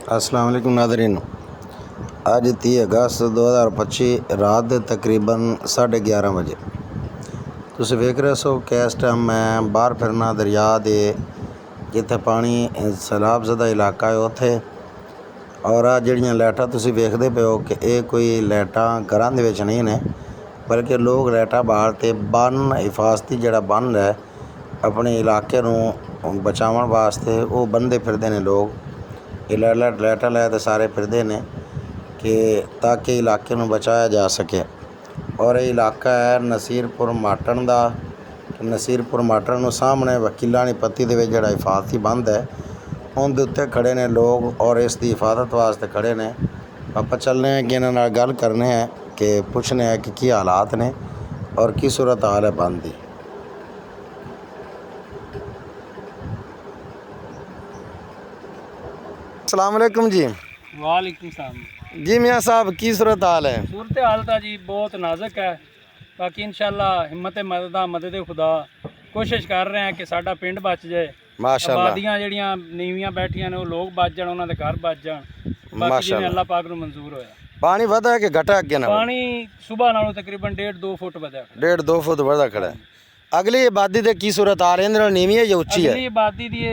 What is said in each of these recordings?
अस्सलाम वालेकुम नाज़रीन। अज 30 अगस्त 2025 रात के तकरीबन 11:30 बजे तुसीं वेख रहे सो कि इस टाइम मैं बाहर फिरना दरिया दे जिथे पानी सैलाब ज़दा इलाका है उत्थे। और आ जिहड़ियां लाइटां तुसीं वेखदे पे हो कि ये कोई लाइटां घरां दे विच नहीं ने, बल्कि लोग लाइटां बाल ते बन्न हिफाजती जिहड़ा बन्न है अपने इलाके नूं बचाउण वास्ते वो बन्नदे फिरदे ने लोग। ये लाइटां लै ते सारे फिरदे ने कि ताकि इलाके नूं बचाया जा सके। और ये इलाका है नसीरपुर माटन का। नसीरपुर माटन नूं सामने वकीलां दी पत्ती दे विच जिहड़ा हिफाजती बंद है उहदे उत्ते खड़े ने लोग और इसकी हिफाजत वास्ते खड़े ने। आपां चलने हैं कि इन्हां नाल गल करने हैं कि पुछने हैं कि हालात ने और की सूरत हाल है बंद दी। अस्सलाम वालेकुम जी। वालेकुम सलाम जी मियाँ साहब, की सूरत हाल है? सूरत हाल तो जी बहुत नाजुक है। बाकी इंशाल्लाह हिम्मत मदद खुदा कोशिश कर रहे हैं कि साडा पिंड बच जाए। माशाअल्लाह आबादियां जिहड़ियां नीवियां बैठियां ने वो लोग बच जाण, उन्हां दे घर बच जाण। बाकी जिवें अल्लाह पाक नूं मंजूर होया। पानी वधा है कि घटा अगे ना? पानी सुबह नालों तकरीबन 1.5-2 फुट वधा। 1.5-2 फुट वधा खड़ा है। अगली आबादी दे की सूरत हाल है? इहदे नाल नीवी है या उच्ची है? अगली आबादी दी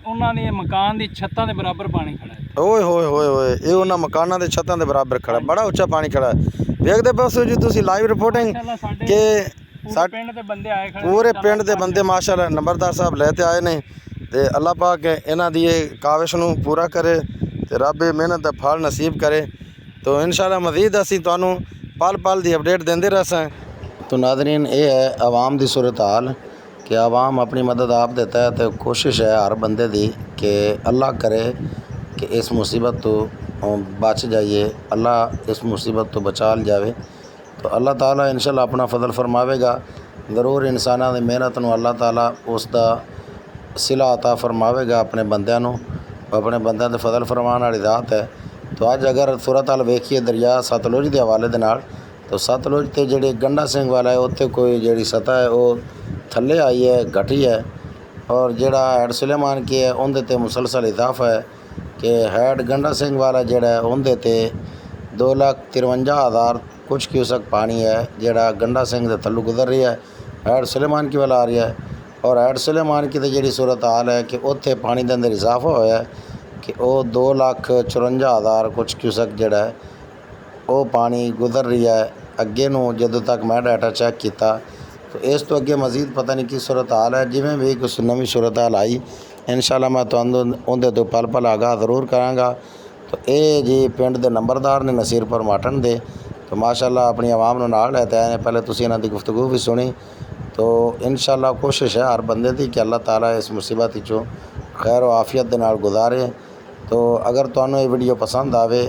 उन्हां दे मकान दी छत्तां दे बराबर पानी खड़ा है। ओए होए होए होए, ये उन्हां मकानां दे छत्तां दे बराबर खड़ा, बड़ा उच्चा पानी खड़ा है। वेखदे पासो जी तुसीं लाइव रिपोर्टिंग कि पिंड दे बंदे आए खड़े, पूरे पिंड दे बंदे माशाअल्लाह नंबरदार साहब लैते आए ने ते अल्लाह पाक इन्हां दी काविश नूं पूरा करे ते रब मेहनत दा फल नसीब करे। तो इंशाअल्लाह मज़ीद असीं तुहानूं पल पल दी अपडेट देंदे रहां। तो नाज़रीन, ये है आवाम दी सूरत हाल कि आवाम अपनी मदद आप देता है। तो कोशिश है हर बंदे दी कि अल्लाह करे कि इस मुसीबत तो बच जाइए, अल्लाह इस मुसीबत तो बचा ल जाए। तो अल्लाह ताला इंशाअल्लाह अपना फजल फरमावेगा। ज़रूर इंसानां दी मेहनत नूं अल्लाह ताला उसका सिला अता फरमावेगा अपने बंदिਆਂ ਨੂੰ। अपने बंदिਆਂ ते फजल फरमान वाली ज़ात है। तो अज अगर सूरत हाल वेखिए दरिया सतलुज के हवाले दे नाल, तो सतलुज ते जिहड़े गंडा सिंह वाला है उत्ते कोई जिहड़ी सतह है वो थल्ले आई है, घटी है। और जिहड़ा हैड सुलेमान की है उहदे ते मुसलसल इजाफा है कि हैड गंडा सिंह वाला जिहड़ा है उहदे ते 2,53,000 कुछ क्यूसक पानी है जिहड़ा गंडा सिंह दे थल्लों गुजर रही है, हैड सुलेमान की वाला आ रही है। और हैड सुलेमान की तो जिहड़ी सूरत हाल है कि उत्थे पानी दे अंदर इजाफा होया है कि वह 2,54,000 कुछ क्यूसक जिहड़ा है वो पानी गुजर रही है अगे नूं। जदों तक मैं डाटा चैक किया तो इस तो अगे मज़ीद पता नहीं की सूरत हाल है। जिवें भी कुछ नवीं सूरत हाल आई इंशाअल्लाह मैं तुहानूं उहदे तो पल पल आगाह ज़रूर करांगा। तो ये जी पिंड दे नंबरदार ने नसीरपुर माटन दे, तो माशाअल्लाह अपनी आवाम नूं नाल लैते आए ने। पहले तुसीं इन्हां दी गुफ्तगू भी सुनी। तो इंशाअल्लाह कोशिश है हर बंदे की कि अल्लाह ताला इस मुसीबत विचों खैर व आफियत दे नाल गुजारे। तो अगर तुहानूं ये वीडियो पसंद आवे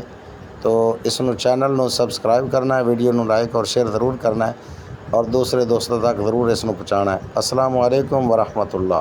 तो इसनूं चैनल नूं सबसक्राइब करना है, वीडियो नूं लाइक और शेयर ज़रूर करना है और दूसरे दोस्तों तक ज़रूर इसनूं पहुँचाना है। अस्सलामु अलैकुम व रहमतुल्लाह।